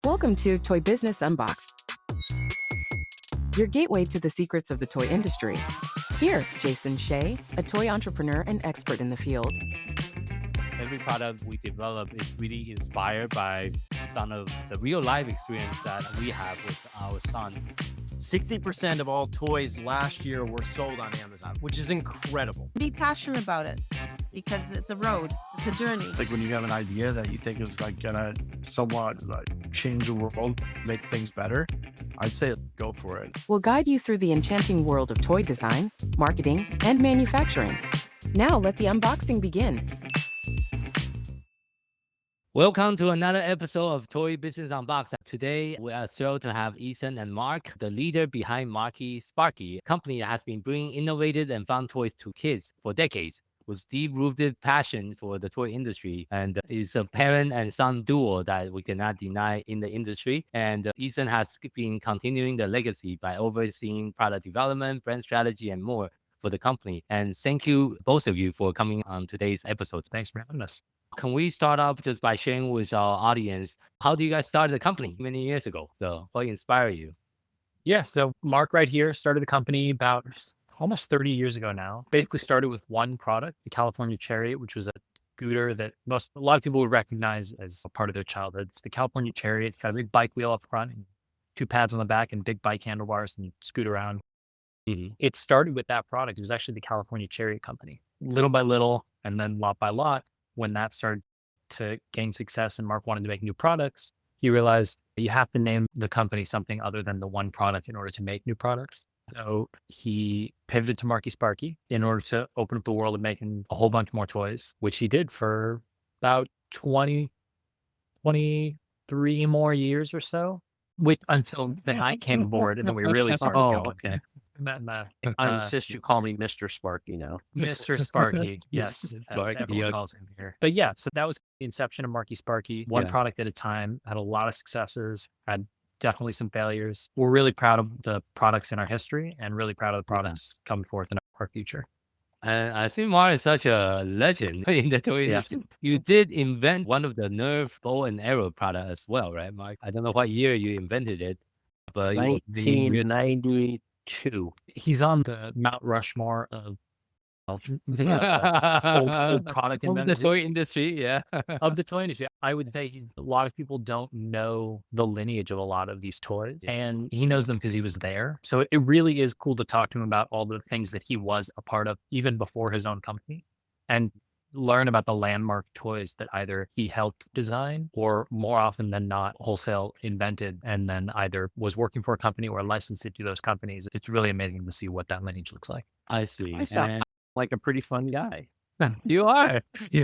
Welcome to Toy Business Unboxed, your gateway to the secrets of the toy industry. Here, Jason Shea, a toy entrepreneur and expert in the field. Every product we develop is really inspired by some of the real life experience that we have with our son. 60% of all toys last year were sold on Amazon, which is incredible. Be passionate about it because it's a road, it's a journey. Like when you have an idea that you think is like gonna somewhat like change the world, make things better, I'd say go for it. We'll guide you through the enchanting world of toy design, marketing, and manufacturing. Now let the unboxing begin. Welcome to another episode of Toy Business Unboxed. Today, we are thrilled to have Ethan and Mark, the leader behind Marky Sparky, a company that has been bringing innovative and fun toys to kids for decades, with deep-rooted passion for the toy industry, and is a parent and son duo that we cannot deny in the industry. And Ethan has been continuing the legacy by overseeing product development, brand strategy, and more for the company. And thank you, both of you, for coming on today's episode. Thanks for having us. Can we start off just by sharing with our audience, how do you guys start the company many years ago? So what inspired you? Yeah, so Mark right here started the company about almost 30 years ago now. Basically started with one product, the California Chariot, which was a scooter that a lot of people would recognize as a part of their childhood. It's the California Chariot. It's got a big bike wheel up front and two pads on the back and big bike handlebars, and you scoot around. It started with that product. It was actually the California Chariot company. Little by little, and then lot by lot, when that started to gain success and Mark wanted to make new products, he realized you have to name the company something other than the one product in order to make new products. So he pivoted to Marky Sparky in order to open up the world of making a whole bunch more toys, which he did for about 23 more years or so, until the I came aboard and then we really started going. Okay. I I insist you call me Mr. Sparky now. Mr. Sparky, yes, as everyone calls him here. But yeah, so that was the inception of Marky Sparky, one product at a time, had a lot of successors, had definitely some failures. We're really proud of the products in our history and really proud of the products coming forth in our future. And I think Mark is such a legend in the toy industry. You did invent one of the Nerf bow and arrow product as well, right, Mark? I don't know what year you invented it, but 1992. He's on the Mount Rushmore of old product of the toy industry, of the toy industry. I would say a lot of people don't know the lineage of a lot of these toys, and he knows them because he was there. So it really is cool to talk to him about all the things that he was a part of even before his own company, and learn about the landmark toys that either he helped design or more often than not wholesale invented and then either was working for a company or licensed it to those companies. It's really amazing to see what that lineage looks like. I see. I sound like a pretty fun guy. You are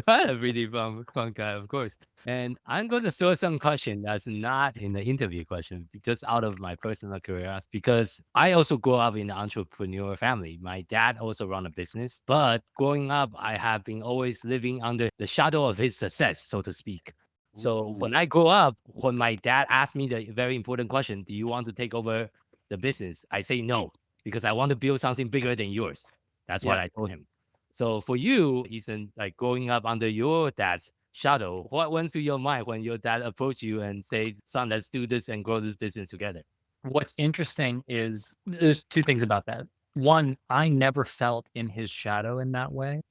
a really fun guy, of course. And I'm going to throw some question that's not in the interview question, just out of my personal curiosity, because I also grew up in an entrepreneur family. My dad also ran a business, but growing up, I have been always living under the shadow of his success, so to speak. So when I grew up, when my dad asked me the very important question, do you want to take over the business? I say no, because I want to build something bigger than yours. That's what I told him. So for you, Ethan, like growing up under your dad's shadow, what went through your mind when your dad approached you and say, son, let's do this and grow this business together? What's interesting is there's two things about that. One, I never felt in his shadow in that way.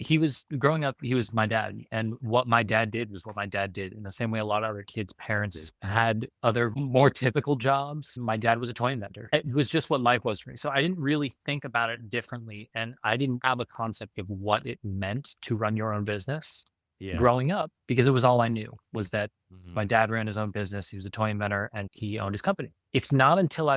Growing up, he was my dad. And what my dad did was what my dad did. In the same way a lot of other kids' parents had other more typical jobs. My dad was a toy inventor. It was just what life was for me. So I didn't really think about it differently. And I didn't have a concept of what it meant to run your own business growing up, because it was all I knew was that my dad ran his own business. He was a toy inventor and he owned his company. It's not until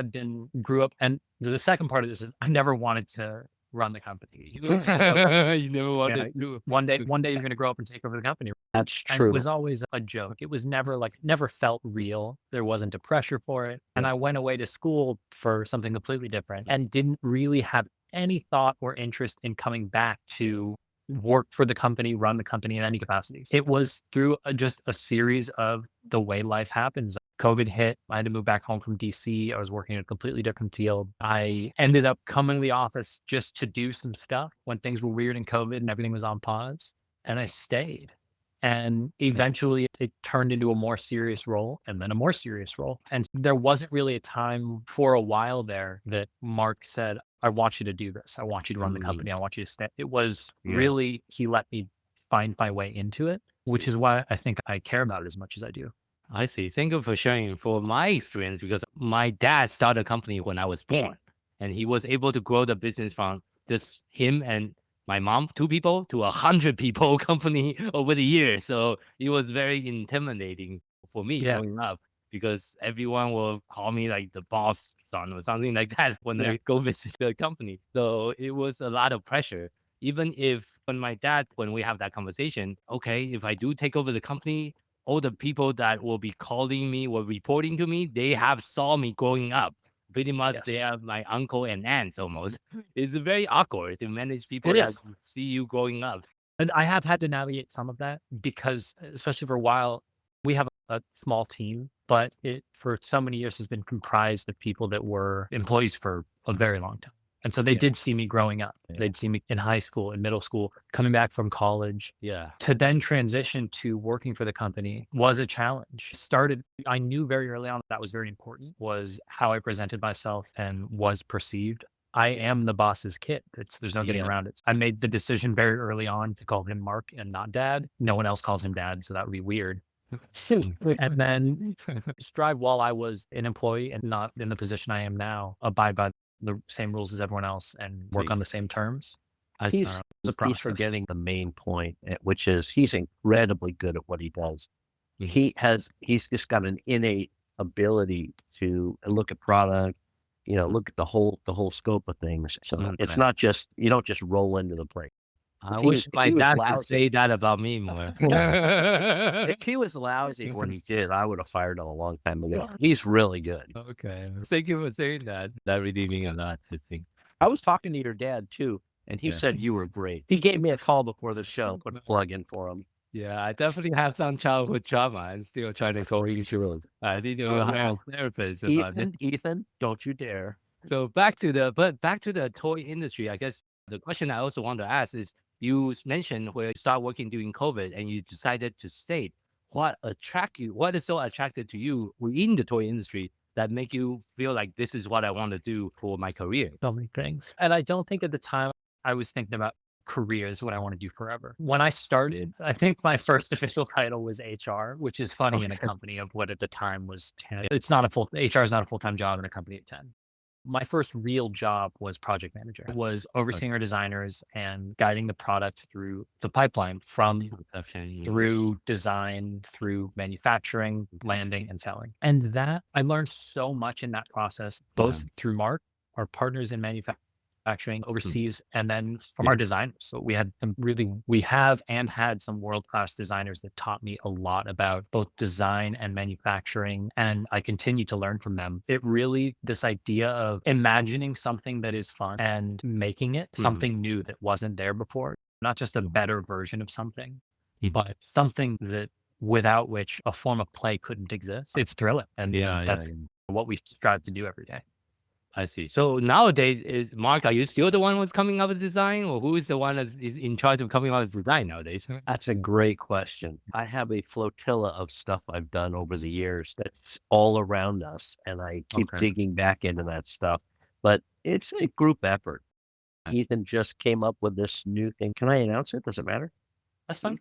grew up. And the second part of this is I never wanted to run the company. You never wanted to. One day you're going to grow up and take over the company. That's true. And it was always a joke. It was never felt real. There wasn't a pressure for it. And I went away to school for something completely different and didn't really have any thought or interest in coming back to work for the company, run the company in any capacity. It was through just a series of the way life happens. COVID hit. I had to move back home from DC. I was working in a completely different field. I ended up coming to the office just to do some stuff when things were weird in COVID and everything was on pause. And I stayed. And eventually it turned into a more serious role and then a more serious role. And there wasn't really a time for a while there that Mark said, I want you to do this. I want you to run the company. I want you to stay. It was really, he let me find my way into it, which is why I think I care about it as much as I do. I see. Thank you for sharing. For my experience, because my dad started a company when I was born, and he was able to grow the business from just him and my mom, 2 people, to 100 people company over the years. So it was very intimidating for me growing up because everyone will call me like the boss son or something like that when I go visit the company. So it was a lot of pressure. Even if when we have that conversation, okay, if I do take over the company, all the people that will be calling me or reporting to me, they have saw me growing up. Pretty much they are my uncle and aunts almost. It's very awkward to manage people It that is. see you growing up. And I have had to navigate some of that because, especially for a while, we have a small team, but it for so many years has been comprised of people that were employees for a very long time. And so they did see me growing up. They'd see me in high school, in middle school, coming back from college. Yeah. To then transition to working for the company was a challenge. I knew very early on that was very important, was how I presented myself and was perceived. I am the boss's kid. There's no getting around it. I made the decision very early on to call him Mark and not Dad. No one else calls him Dad, so that would be weird. And then strive while I was an employee and not in the position I am now, abide by the same rules as everyone else and work on the same terms. He's, a he's process. forgetting the main point, which is he's incredibly good at what he does. Mhm. He's just got an innate ability to look at product, look at the whole scope of things. So it's not just, you don't just roll into the plate. I he wish was- my he was dad could lousy. say that about me more. If he was lousy when he did, I would have fired him a long time ago. He's really good. Okay. Thank you for saying that. That really means a lot, I think. I was talking to your dad too, and he said you were great. He gave me a call before the show, put a plug in for him. Yeah, I definitely have some childhood trauma. I'm still trying to go through it. I need to hire a therapist about it. Ethan, don't you dare. So back to the toy industry, I guess the question I also want to ask is, you mentioned where you start working during COVID and you decided to stay. What is so attracted to you within the toy industry that make you feel like this is what I want to do for my career? So many things. And I don't think at the time I was thinking about career is what I want to do forever. When I started, I think my first official title was HR, which is funny in a company of what at the time was 10. HR is not a full-time job in a company at 10. My first real job was project manager. It was overseeing our designers and guiding the product through the pipeline from through design, through manufacturing, landing, and selling. And that I learned so much in that process, both through Mark, our partners in manufacturing overseas, and then from our designers. So we have and had some world-class designers that taught me a lot about both design and manufacturing, and I continue to learn from them. This idea of imagining something that is fun and making it something new that wasn't there before, not just a better version of something, but something that without which a form of play couldn't exist. It's thrilling. And that's what we strive to do every day. I see. So nowadays, Mark, are you still the one who's coming up with design, or who is the one that is in charge of coming up with design nowadays? That's a great question. I have a flotilla of stuff I've done over the years that's all around us, and I keep digging back into that stuff. But it's a group effort. Ethan just came up with this new thing. Can I announce it? Does it matter? That's fun.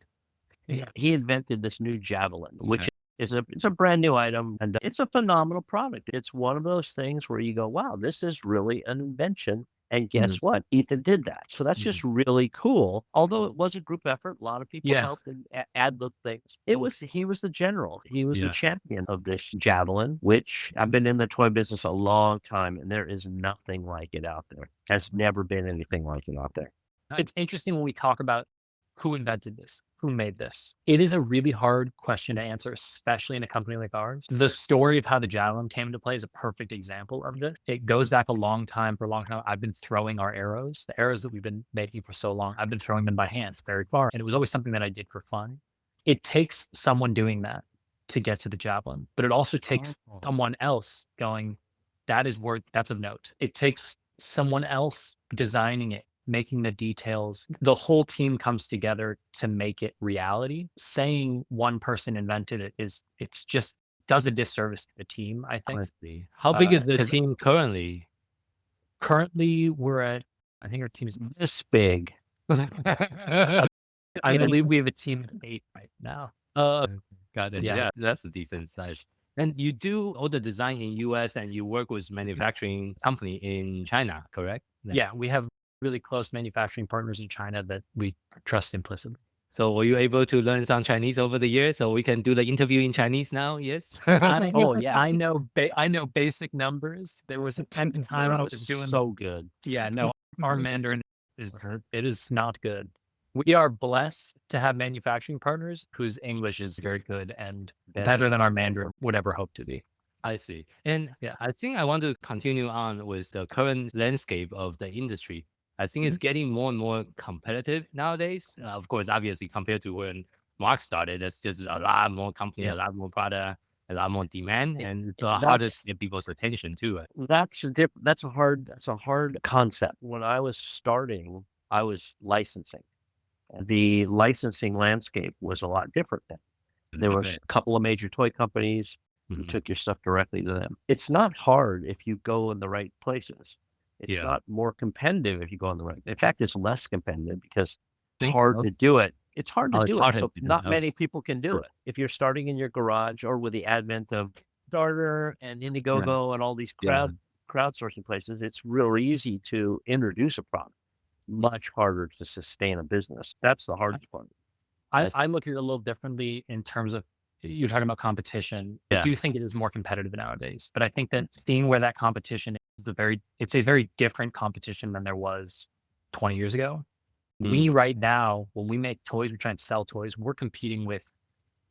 He invented this new javelin, which it's a brand new item, and it's a phenomenal product. It's one of those things where you go, wow, this is really an invention. And guess what? Ethan did that. So that's just really cool. Although it was a group effort, a lot of people helped and add little things. He was the general. He was the champion of this javelin, which I've been in the toy business a long time, and there is nothing like it out there. Has never been anything like it out there. It's interesting when we talk about who invented this, who made this. It is a really hard question to answer, especially in a company like ours. The story of how the javelin came into play is a perfect example of this. It goes back a long time. For a long time, I've been throwing our arrows, the arrows that we've been making for so long. I've been throwing them by hand very far. And it was always something that I did for fun. It takes someone doing that to get to the javelin, but it also takes someone else going, that's of note. It takes someone else designing it making the details. The whole team comes together to make it reality. Saying one person invented it it's just does a disservice to the team, I think. Honestly, how big is the 'Cause team currently? currently we're at, I think our team is, This big. I believe we have a team of 8 right now. Got it. Yeah. Yeah, that's a decent size. And you do all the design in US and you work with manufacturing company in China, correct? Yeah, we have really close manufacturing partners in China that we trust implicitly. So were you able to learn some Chinese over the years so we can do the interview in Chinese now? Yes. Oh yeah, I know basic numbers. There was a time I was doing so good. Yeah, no, our Mandarin it is not good. We are blessed to have manufacturing partners whose English is very good and better than our Mandarin would ever hope to be. I see. And Yeah. I think I want to continue on with the current landscape of the industry. I think it's getting more and more competitive nowadays. Of course, obviously, compared to when Mark started, there's just a lot more company, Yeah. a lot more product, a lot more demand, and it's That's- harder to get people's attention too. That's a hard concept. When I was starting, I was licensing. The licensing landscape was a lot different then. There was a couple of major toy companies. You Mhm. took your stuff directly to them. It's not hard if you go in the right places. It's Yeah. not more competitive if you go in the right. In fact, it's less competitive because it's Think hard so? to do it. It's hard to Oh, it's do hard it. to So do it. not Oh, many people can do sure. it. If you're starting in your garage or with the advent of Starter and Indiegogo and all these Yeah. crowdsourcing places, it's real easy to introduce a product. Much harder to sustain a business. That's the hardest part. I look at it a little differently in terms of you're talking about competition. I Yeah. do think it is more competitive nowadays, but I think that seeing where that competition is it's a very different competition than there was 20 years ago. We right now, when we make toys, we try and sell toys, we're competing with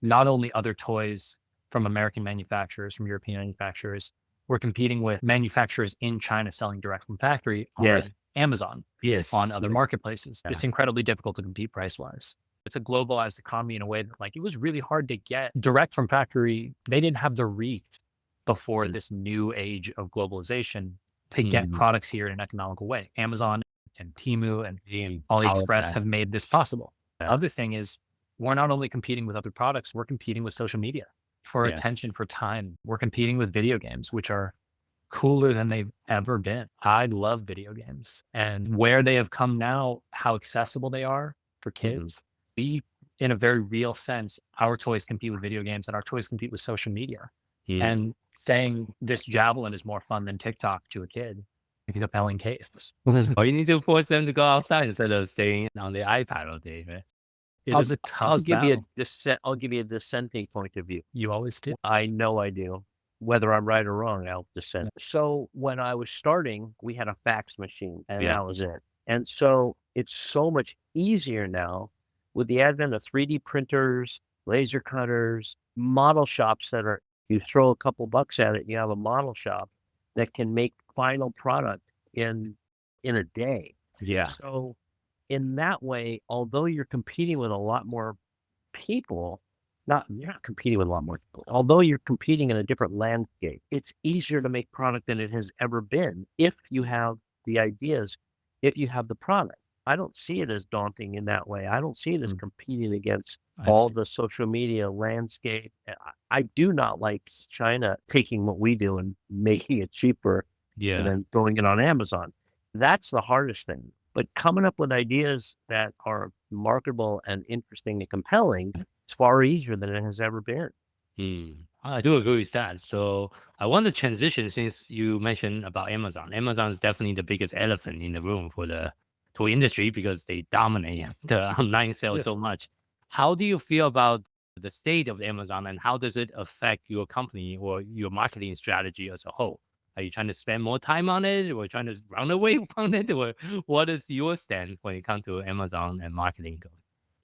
not only other toys from American manufacturers, from European manufacturers, we're competing with manufacturers in China selling direct from factory on Yes. Amazon, Yes. on other marketplaces. Yeah. It's incredibly difficult to compete price wise. It's a globalized economy in a way that like it was really hard to get direct from factory. They didn't have the reach before this new age of globalization to get products here in an economical way. Amazon and Temu and Being AliExpress powerful. have made this possible. Yeah. The other thing is we're not only competing with other products, we're competing with social media for Yeah. attention, for time. We're competing with video games, which are cooler than they've ever been. I love video games and where they have come now, how accessible they are for kids. We, in a very real sense, our toys compete with video games and our toys compete with social media. And saying this javelin is more fun than TikTok to a kid, a compelling case. Or you need to force them to go outside instead of staying on the iPad all day, right? It is a tough I'll give you battle. I'll give you a dissenting point of view. You always do. I know I do. Whether I'm right or wrong, I'll dissent. So when I was starting, we had a fax machine and Yeah. that was it. And so it's so much easier now with the advent of 3D printers, laser cutters, model shops that are, you throw a couple bucks at it, you have a model shop that can make final product in a day. Yeah. So in that way, although you're competing with a lot more people, you're not competing with a lot more people. Although you're competing in a different landscape, it's easier to make product than it has ever been if you have the ideas, if you have the product. I don't see it as daunting in that way. I don't see it as competing against all the social media landscape. I do not like China taking what we do and making it cheaper and Yeah. then throwing it on Amazon. That's the hardest thing. But coming up with ideas that are marketable and interesting and compelling is far easier than it has ever been. I do agree with that. So I want to transition since you mentioned about Amazon. Amazon is definitely the biggest elephant in the room for the toy industry because they dominate the online sales so much. How do you feel about the state of Amazon and how does it affect your company or your marketing strategy as a whole? Are you trying to spend more time on it or trying to run away from it? Or what is your stand when it comes to Amazon and marketing?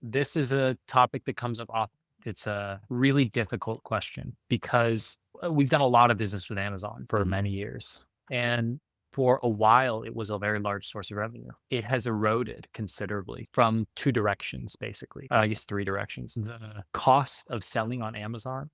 This is a topic that comes up often. It's a really difficult question because we've done a lot of business with Amazon for many years. And for a while, it was a very large source of revenue. It has eroded considerably from 2 directions, basically. I guess 3 directions. The cost of selling on Amazon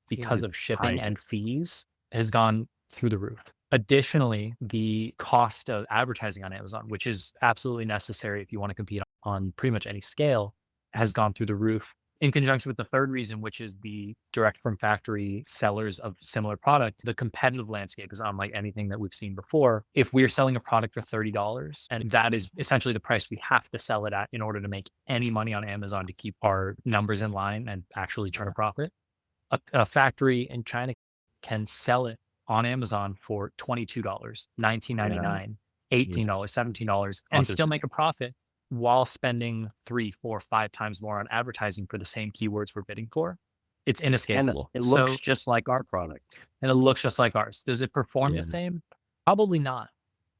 because of shipping and fees has gone through the roof. Additionally, the cost of advertising on Amazon, which is absolutely necessary if you want to compete on pretty much any scale, has gone through the roof. In conjunction with the third reason, which is the direct from factory sellers of similar product, the competitive landscape is unlike anything that we've seen before. If we're selling a product for $30, and that is essentially the price we have to sell it at in order to make any money on Amazon to keep our numbers in line and actually turn a profit, a factory in China can sell it on Amazon for $22, $19.99, $18, $17, and still make a profit while spending 3, 4, 5 times more on advertising for the same keywords we're bidding for. It's And inescapable. it looks just like our product. And it looks just like ours. Does it perform the same? Probably not.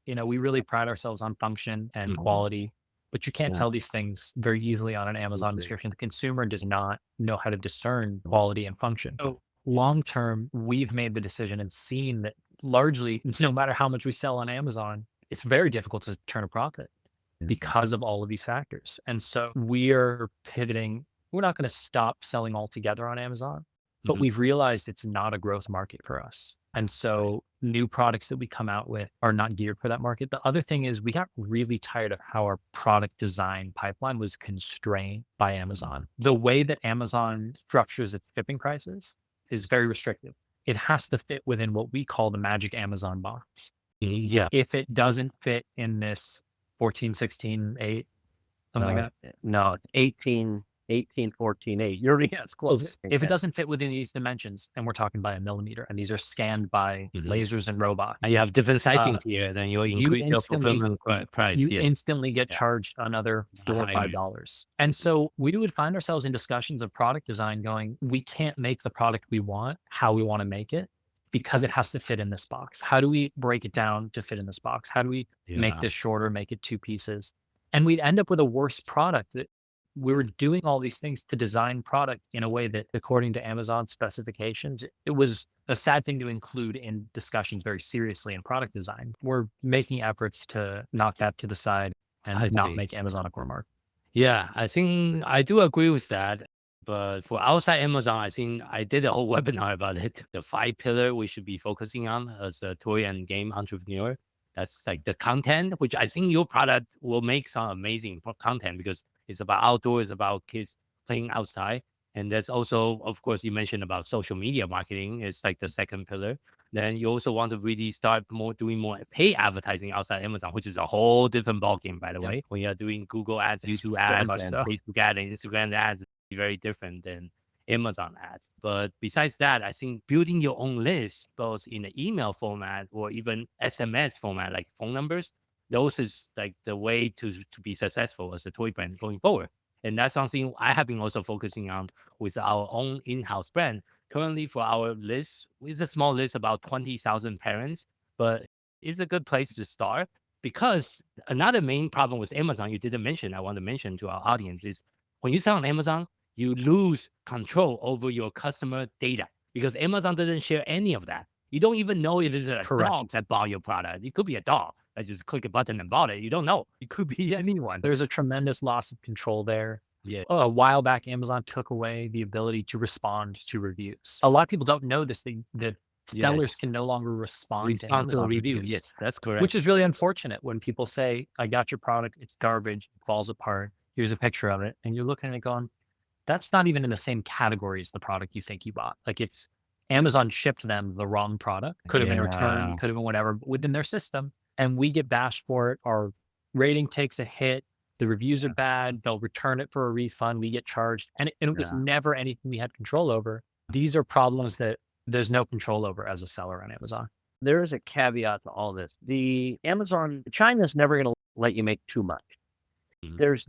We really pride ourselves on function and quality, but you can't tell these things very easily on an Amazon description. The consumer does not know how to discern quality and function. So long term, we've made the decision and seen that largely, no matter how much we sell on Amazon, it's very difficult to turn a profit because of all of these factors. And so we are pivoting. We're not going to stop selling altogether on Amazon, but we've realized it's not a growth market for us. And so new products that we come out with are not geared for that market. The other thing is we got really tired of how our product design pipeline was constrained by Amazon. The way that Amazon structures its shipping prices is very restrictive. It has to fit within what we call the magic Amazon box. If it doesn't fit in this 14, 16, 8, something like that. No, it's 18, 14, 8. You're, yeah, it's close. If it doesn't fit within these dimensions, and we're talking by a millimeter, and these are scanned by lasers and robots, And you have different sizing tier, then you increase your fulfillment price. you instantly get charged another $4 or $5. And so we would find ourselves in discussions of product design going, we can't make the product we want how we want to make it because it has to fit in this box. How do we break it down to fit in this box? How do we make this shorter, make it 2 pieces? And we'd end up with a worse product. That we were doing all these things to design product in a way that, according to Amazon specifications, it was a sad thing to include in discussions very seriously in product design. We're making efforts to knock that to the side and not make Amazon a core market. Yeah, I think I do agree with that. But for outside Amazon, I think I did a whole webinar about it. The 5 pillar we should be focusing on as a toy and game entrepreneur. That's like the content, which I think your product will make some amazing content because it's about outdoors, about kids playing outside. And there's also, of course, you mentioned about social media marketing. It's like the second pillar. Then you also want to really start doing more paid advertising outside Amazon, which is a whole different ballgame, by the way. When you're doing Google ads, YouTube ads, and Facebook ads, and Instagram ads, it's very different than Amazon ads. But besides that, I think building your own list, both in the email format or even SMS format, like phone numbers, those is like the way to be successful as a toy brand going forward. And that's something I have been also focusing on with our own in-house brand. Currently for our list, it's a small list, about 20,000 parents, but it's a good place to start because another main problem with Amazon you didn't mention, I want to mention to our audience, is when you sell on Amazon, you lose control over your customer data because Amazon doesn't share any of that. You don't even know if it's a dog that bought your product. It could be a dog that just click a button and bought it. You don't know. It could be anyone. There's a tremendous loss of control there. A while back, Amazon took away the ability to respond to reviews. A lot of people don't know this thing, that sellers can no longer respond to Amazon reviews. Yes, that's correct. Which is really unfortunate when people say, I got your product, it's garbage, it falls apart. Here's a picture of it. And you're looking at it going, that's not even in the same category as the product you think you bought. Like, it's Amazon shipped them the wrong product. Could have been returned, could have been whatever within their system. And we get bashed for it. Our rating takes a hit. The reviews are bad. They'll return it for a refund. We get charged. And it was never anything we had control over. These are problems that there's no control over as a seller on Amazon. There is a caveat to all this. China's never going to let you make too much. There's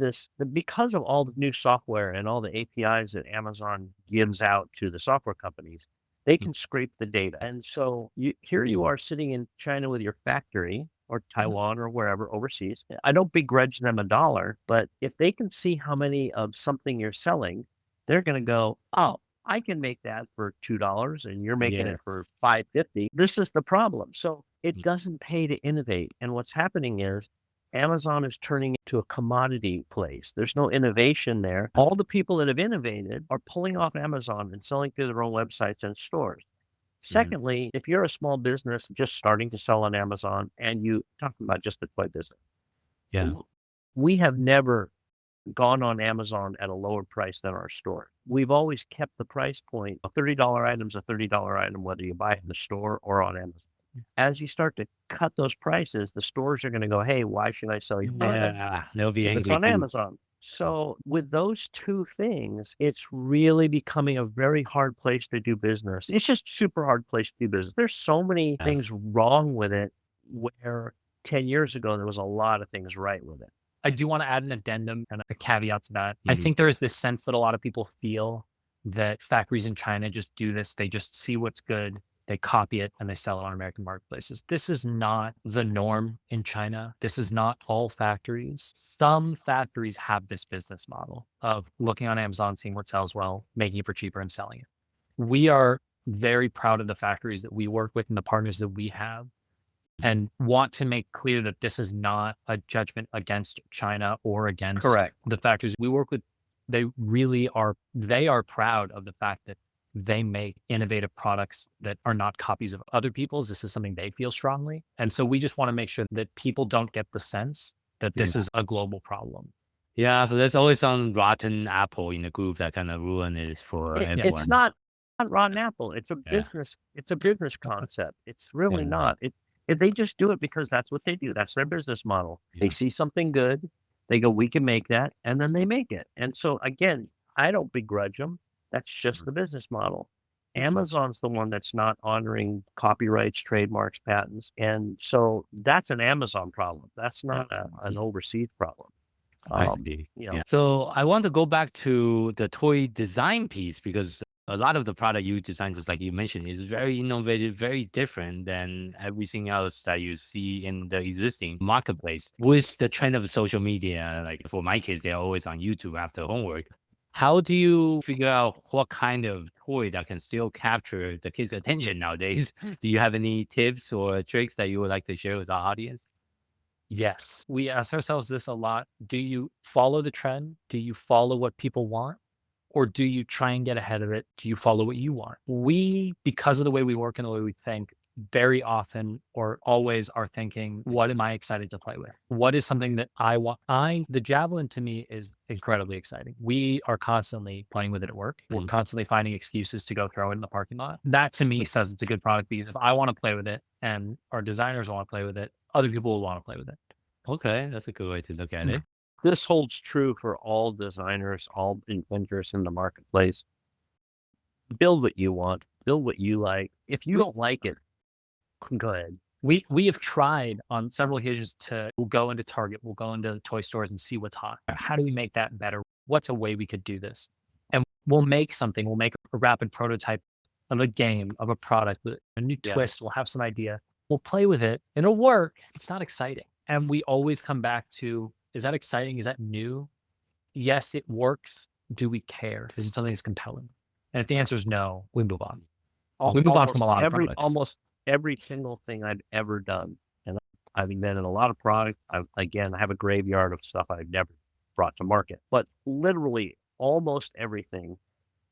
because of all the new software and all the APIs that Amazon gives out to the software companies, they can scrape the data. And so here you are sitting in China with your factory, or Taiwan or wherever overseas. I don't begrudge them $1, but if they can see how many of something you're selling, they're going to go, oh, I can make that for $2 and you're making it for $5.50. This is the problem. So it doesn't pay to innovate. And what's happening is Amazon is turning into a commodity place. There's no innovation there. All the people that have innovated are pulling off Amazon and selling through their own websites and stores. Secondly, if you're a small business just starting to sell on Amazon and you talking about just the toy business, Yeah. w- we have never gone on Amazon at a lower price than our store. We've always kept the price point. A $30 item's a $30 item, whether you buy it in the store or on Amazon. As you start to cut those prices, the stores are going to go, hey, why should I sell you product Yeah. They'll be if it's angry on too. Amazon? So with those two things, it's really becoming a very hard place to do business. It's just super hard place to do business. There's so many Yeah. things wrong with it where 10 years ago, there was a lot of things right with it. I do want to add an addendum and a caveat to that. I Mhm. think there is this sense that a lot of people feel that factories in China just do this. They just see what's good, they copy it, and they sell it on American marketplaces. This is not the norm in China. This is not all factories. Some factories have this business model of looking on Amazon, seeing what sells well, making it for cheaper, and selling it. We are very proud of the factories that we work with and the partners that we have, and want to make clear that this is not a judgment against China or against Correct. the factories we work with. They are proud of the fact that they make innovative products that are not copies of other people's. This is something they feel strongly. And so we just want to make sure that people don't get the sense that this is a global problem. Yeah. So there's always some rotten apple in the group that kind of ruin it for everyone. It's not rotten apple. It's a Yeah. business. It's a business concept. It's really Yeah. not. If they just do it because that's what they do. That's their business model. Yeah. They see something good. They go, we can make that. And then they make it. And so again, I don't begrudge them. That's just the business model. Amazon's the one that's not honoring copyrights, trademarks, patents. And so that's an Amazon problem. That's not an overseas problem. I see. you know. Yeah. So I want to go back to the toy design piece, because a lot of the product you design, just like you mentioned, is very innovative, very different than everything else that you see in the existing marketplace. With the trend of social media, like for my kids, they're always on YouTube after homework. How do you figure out what kind of toy that can still capture the kids' attention nowadays? Do you have any tips or tricks that you would like to share with our audience? Yes. We ask ourselves this a lot. Do you follow the trend? Do you follow what people want? Or do you try and get ahead of it? Do you follow what you want? We, because of the way we work and the way we think, very often or always are thinking, what am I excited to play with? What is something that I want? The Javelin to me is incredibly exciting. We are constantly playing with it at work. We're constantly finding excuses to go throw it in the parking lot. That to me says it's a good product, because if I want to play with it and our designers want to play with it, other people will want to play with it. Okay, that's a good way to look at it. This holds true for all designers, all inventors in the marketplace. Build what you want, build what you like. If you don't like it, go ahead. We have tried on several occasions we'll go into Target, we'll go into toy stores and see what's hot. How do we make that better? What's a way we could do this? And we'll make something. We'll make a rapid prototype of a game, of a product with a new twist. We'll have some idea. We'll play with it. It'll work. It's not exciting. And we always come back to, is that exciting? Is that new? Yes, it works. Do we care? Is it something that's compelling? And if the answer is no, we move on. We move on from a lot of products. Almost every single thing I've ever done, and I've invented a lot of products. I have a graveyard of stuff I've never brought to market, but literally almost everything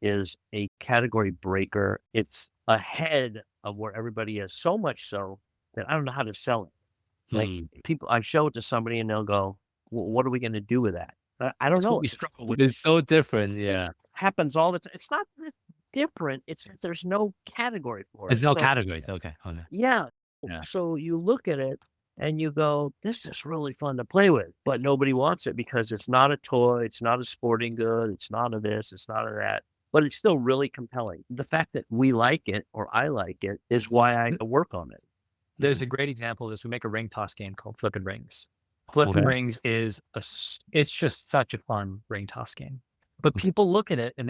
is a category breaker. It's ahead of where everybody is, so much so that I don't know how to sell it. Like people, I show it to somebody and they'll go, well, what are we going to do with that? I don't That's know. what we struggle with. It's so different. Yeah. Happens all the time. It's not that it's different. It's that there's no category for it. It's no So, categories. Okay. Okay. Yeah. Yeah. So you look at it and you go, this is really fun to play with, but nobody wants it because it's not a toy. It's not a sporting good. It's not a this. It's not a that. But it's still really compelling. The fact that we like it or I like it is why I work on it. There's a great example of this. We make a ring toss game called Flippin' Rings. Flippin' Rings is it's just such a fun ring toss game. But people look at it and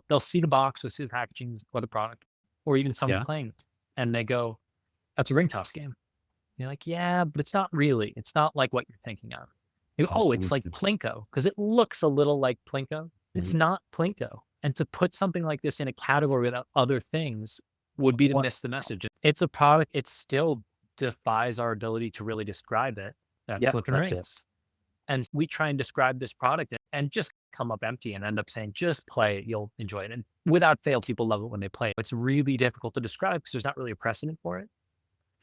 they'll see the box, they'll see the packaging or the product, or even someone playing it, and they go, that's a ring toss game. And you're like, yeah, but it's not really. It's not like what you're thinking of. You go, oh, it's like Plinko, because it looks a little like Plinko. It's not Plinko. And to put something like this in a category without other things would be to miss the message. It's a product. It still defies our ability to really describe it. That's Flippin' that's Rings. And we try and describe this product and just come up empty and end up saying, just play it. You'll enjoy it. And without fail, people love it when they play. It's really difficult to describe because there's not really a precedent for it.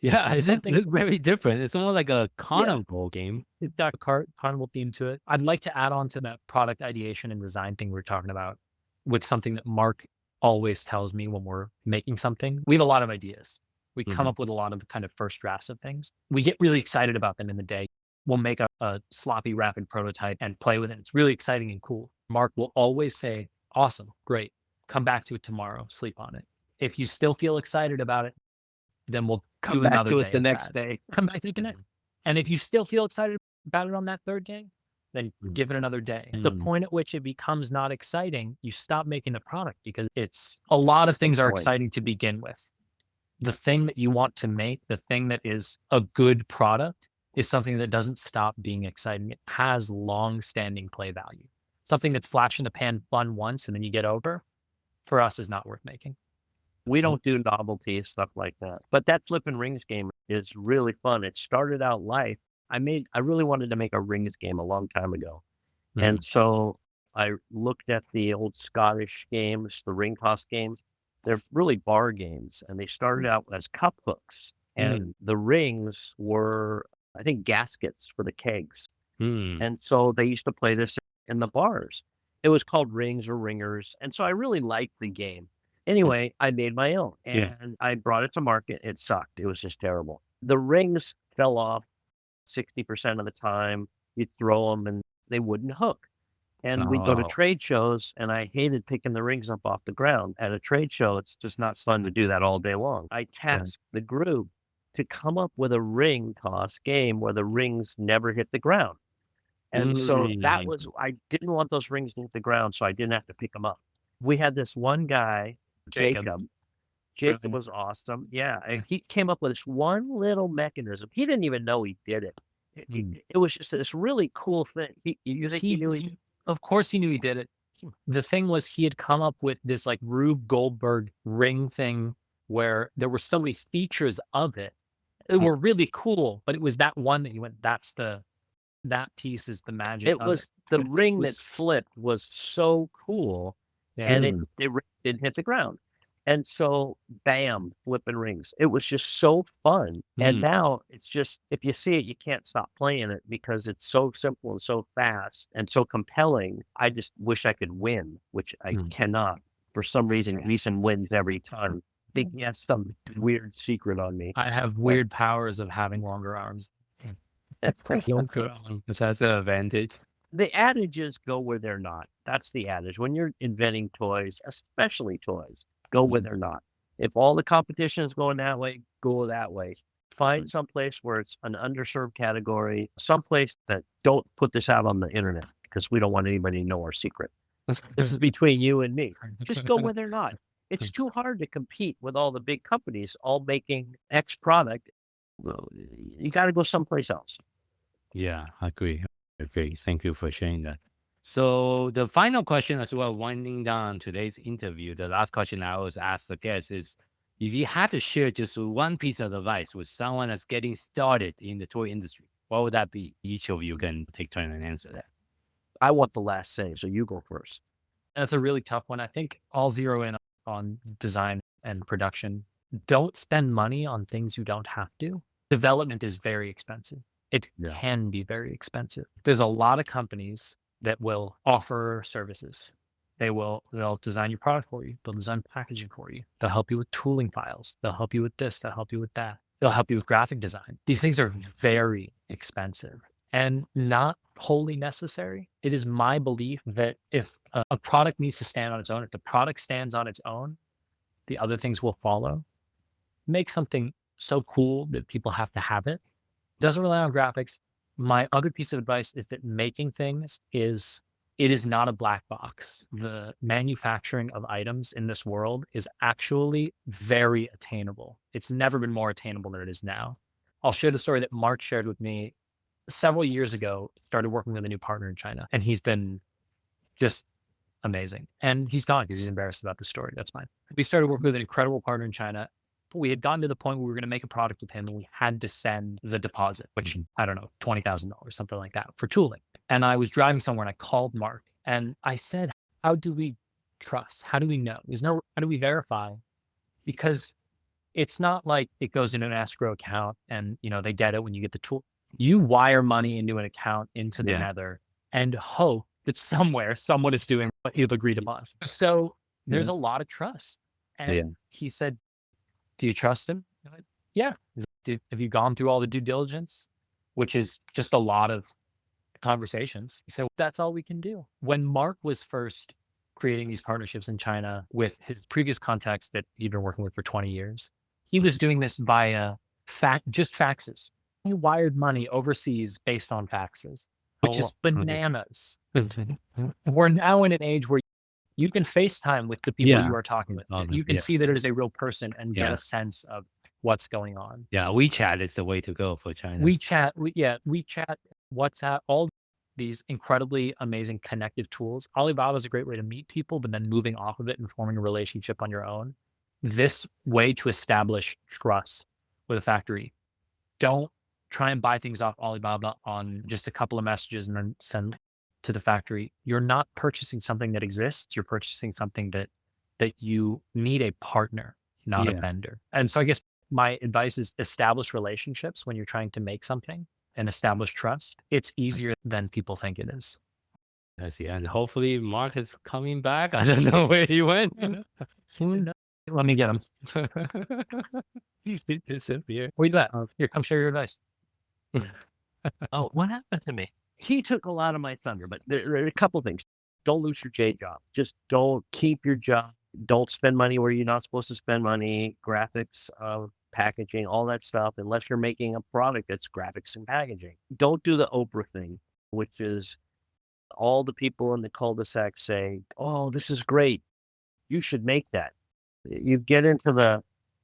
Yeah, It's it something- look very different. It's almost like a carnival game. It's got a carnival theme to it. I'd like to add on to that product ideation and design thing we were talking about with something that Mark always tells me when we're making something. We have a lot of ideas. We come up with a lot of kind of first drafts of things. We get really excited about them in the day. We'll make a sloppy, rapid prototype and play with it. It's really exciting and cool. Mark will always say, awesome, great. Come back to it tomorrow, sleep on it. If you still feel excited about it, then we'll Come do back another to day it the of next that. day. Come back to it next. And if you still feel excited about it on that third day, then give it another day. The point at which it becomes not exciting, you stop making the product because it's a lot of things are point. exciting to begin with. The thing that you want to make, the thing that is a good product, is something that doesn't stop being exciting. It has long-standing play value. Something that's flash in the pan fun once and then you get over, for us, is not worth making. We don't do novelty stuff like that. But that flipping rings game is really fun. It started out life. I really wanted to make a rings game a long time ago. And so I looked at the old Scottish games, the ring toss games. They're really bar games, and they started out as cup hooks. And the rings were, I think, gaskets for the kegs. And so they used to play this in the bars. It was called rings or ringers. And so I really liked the game. Anyway, I made my own and I brought it to market. It sucked. It was just terrible. The rings fell off 60% of the time. You'd throw them and they wouldn't hook. And we'd go to trade shows, and I hated picking the rings up off the ground. At a trade show, it's just not fun to do that all day long. I tasked the group to come up with a ring toss game where the rings never hit the ground. And so that was, I didn't want those rings to hit the ground, so I didn't have to pick them up. We had this one guy, Jacob. Jacob was awesome. Yeah. And he came up with this one little mechanism. He didn't even know he did it. It was just this really cool thing. You think he knew he Of course he knew he did it. The thing was, he had come up with this like Rube Goldberg ring thing where there were so many features of it. They were really cool, but it was that one that you went, that piece is the magic. It was the ring that flipped was so cool, and it didn't hit the ground. And so, bam, flipping rings. It was just so fun. And now it's just, if you see it, you can't stop playing it because it's so simple and so fast and so compelling. I just wish I could win, which I cannot. For some reason, Gleason wins every time. I think he has some weird secret on me. I have weird powers of having longer arms. That's an advantage. The adages go where they're not. That's the adage. When you're inventing toys, especially toys, go where they're not. If all the competition is going that way, go that way. Find someplace where it's an underserved category, someplace that don't put this out on the internet because we don't want anybody to know our secret. This is between you and me. Just go where they're not. It's too hard to compete with all the big companies all making X product. Well, you got to go someplace else. Yeah, I agree. Thank you for sharing that. So the final question as well, winding down today's interview, the last question I always ask the guests is, if you had to share just one piece of advice with someone that's getting started in the toy industry, what would that be? Each of you can take turn and answer that. I want the last say, so you go first. That's a really tough one. I think I'll zero in on design and production. Don't spend money on things you don't have to. Development is very expensive. It can be very expensive. There's a lot of companies that will offer services. They'll design your product for you. They'll design packaging for you. They'll help you with tooling files. They'll help you with this. They'll help you with that. They'll help you with graphic design. These things are very expensive and not wholly necessary. It is my belief that if a product needs to stand on its own, if the product stands on its own, the other things will follow. Make something so cool that people have to have it. Doesn't rely on graphics. My other piece of advice is that making things is not a black box. The manufacturing of items in this world is actually very attainable. It's never been more attainable than it is now. I'll share the story that Mark shared with me several years ago. Started working with a new partner in China, and he's been just amazing. And he's gone because he's embarrassed about the story. That's fine. We started working with an incredible partner in China. We had gotten to the point where we were going to make a product with him, and we had to send the deposit, which I don't know, $20,000, something like that, for tooling. And I was driving somewhere and I called Mark and I said, how do we trust. How do we know? How do we verify? Because it's not like it goes in an escrow account and, they get it when you get the tool. You wire money into an account into the nether and hope that somewhere someone is doing what you've agreed upon. So there's a lot of trust. And he said, do you trust him? I went, yeah. He's like, have you gone through all the due diligence? Which is just a lot of conversations. He said, that's all we can do. When Mark was first creating these partnerships in China with his previous contacts that he'd been working with for 20 years, he was doing this via just faxes. He wired money overseas based on faxes, which is bananas. We're now in an age where you can FaceTime with the people you are talking with. You can see that it is a real person and get a sense of what's going on. Yeah, WeChat is the way to go for China. WeChat, WhatsApp, all these incredibly amazing connective tools. Alibaba is a great way to meet people, but then moving off of it and forming a relationship on your own. This way to establish trust with a factory. Don't try and buy things off Alibaba on just a couple of messages and then send to the factory. You're not purchasing something that exists. You're purchasing something that you need a partner, not a vendor. And so I guess my advice is establish relationships when you're trying to make something and establish trust. It's easier than people think it is. I see. And hopefully Mark is coming back. I don't know where he went. Let me get him. He disappeared. Where you at? Here, come share your advice. Oh, what happened to me? He took a lot of my thunder, but there are a couple of things. Don't lose your J job. Just don't keep your job. Don't spend money where you're not supposed to spend money. Graphics, packaging, all that stuff, unless you're making a product that's graphics and packaging. Don't do the Oprah thing, which is all the people in the cul-de-sac say, oh, this is great. You should make that. You get into the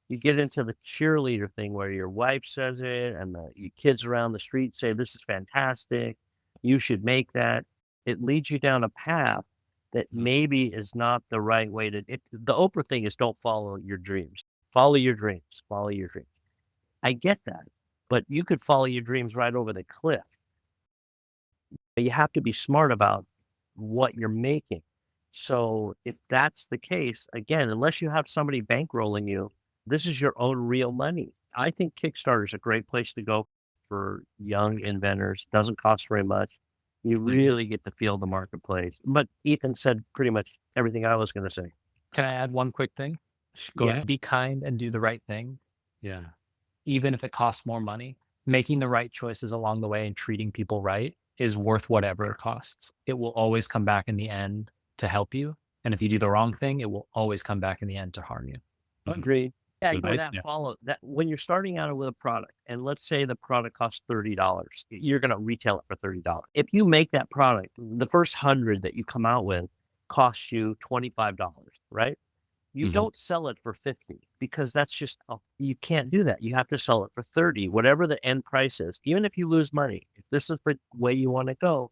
cheerleader thing where your wife says it and your kids around the street say, this is fantastic. You should make that. It leads you down a path that maybe is not the right way the Oprah thing is don't follow your dreams. Follow your dreams. Follow your dreams. I get that, but you could follow your dreams right over the cliff. But you have to be smart about what you're making. So if that's the case, again, unless you have somebody bankrolling you, this is your own real money. I think Kickstarter is a great place to go for young inventors. Doesn't cost very much. You really get to feel the marketplace. But Ethan said pretty much everything I was going to say. Can I add one quick thing? Go ahead. Be kind and do the right thing. Yeah. Even if it costs more money, making the right choices along the way and treating people right is worth whatever it costs. It will always come back in the end to help you. And if you do the wrong thing, it will always come back in the end to harm you. Agreed. Yeah, Advice, follow that when you're starting out with a product, and let's say the product costs $30, you're going to retail it for $30. If you make that product, the first 100 that you come out with costs you $25, right? You don't sell it for 50 because that's just you can't do that. You have to sell it for 30, whatever the end price is. Even if you lose money, if this is the way you want to go,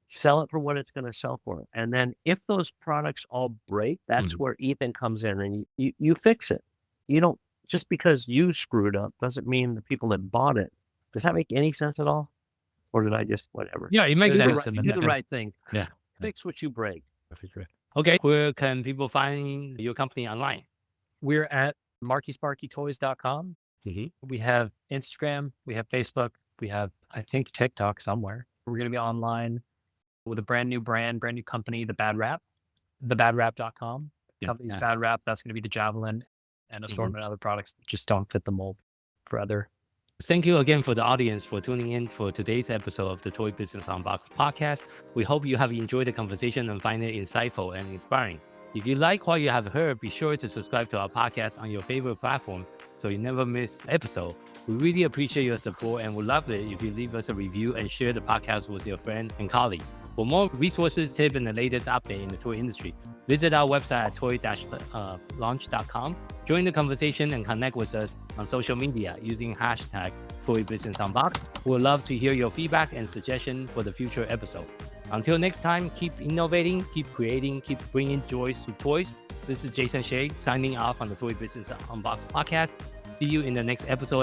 sell it for what it's going to sell for. And then if those products all break, that's where Ethan comes in and you fix it. You don't, just because you screwed up doesn't mean the people that bought it. Does that make any sense at all? Or did I just, whatever? Yeah, it makes sense. Do the right thing. Yeah. Fix what you break. Okay. Where can people find your company online? We're at MarkySparkyToys.com. We have Instagram, we have Facebook, we have, I think, TikTok somewhere. We're going to be online with a brand new brand, brand new company, The Bad Rap, thebadrap.com. Company's Bad Rap. That's going to be the Javelin and assortment of other products that just don't fit the mold for other. Thank you again for the audience for tuning in for today's episode of the Toy Business Unboxed podcast. We hope you have enjoyed the conversation and find it insightful and inspiring. If you like what you have heard, be sure to subscribe to our podcast on your favorite platform so you never miss an episode. We really appreciate your support and would love it if you leave us a review and share the podcast with your friend and colleague. For more resources, tips, and the latest update in the toy industry, visit our website at toy-launch.com. Join the conversation and connect with us on social media using hashtag ToyBusinessUnboxed. We'd love to hear your feedback and suggestions for the future episode. Until next time, keep innovating, keep creating, keep bringing joys to toys. This is Jason Shea signing off on the Toy Business Unboxed podcast. See you in the next episode